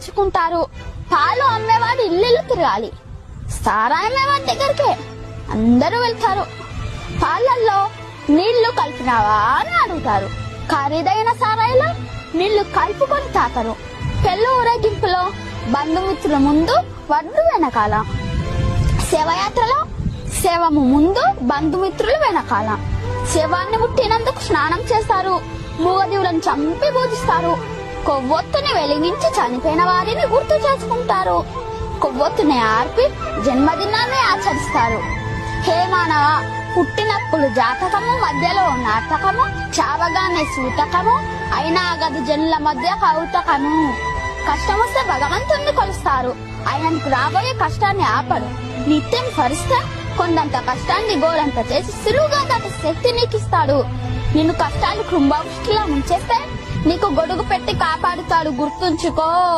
పంచుకుంటారు. పాలు అమ్మేవాడు ఇల్లు తిరగాలి. సారాయి అమ్మేవాడి దగ్గరికి అందరూ వెళ్తారు. పాలల్లో నీళ్లు కలిపినావా అని అడుగుతారు. ఖరీదైన సారాయిలో నీళ్లు కలుపుకొని తాతారు. పెళ్లి ఊరేగింపులో బంధుమిత్రుల ముందు, వడ్డు వెనకాల. శవయాత్రలో శవము ముందు, బంధుమిత్రులు వెనకాల. శవాన్ని ముట్టినందుకు స్నానం చేస్తారు. మూగజీవులను చంపి పూజిస్తారు. కొవ్వొత్తుని వెలిగించి చనిపోయిన వారిని గుర్తు చేసుకుంటారు. కొవ్వొత్తుని ఆర్పి జన్మదినాన్ని ఆచరిస్తారు. హే మానవ, పుట్టినప్పుడు జాతకము, మధ్యలో నాటకము, చావగానే సూతకము, అయినా గది జనుల మధ్య కౌతకము. కష్టం వస్తే భగవంతుణ్ణి కొలుస్తారు. ఆయనకు రాబోయే కష్టాన్ని ఆపడు. నిత్యం భరిస్తే కొండంత కష్టాన్ని గోరంత చేసి సులువుగా దాటి శక్తి నీకిస్తాడు. నిన్ను కష్టాలు కుంభవృష్టిలా ముంచేస్తే నీకు గొడుగు పెట్టి కాపాడుతాడు. గుర్తుంచుకో.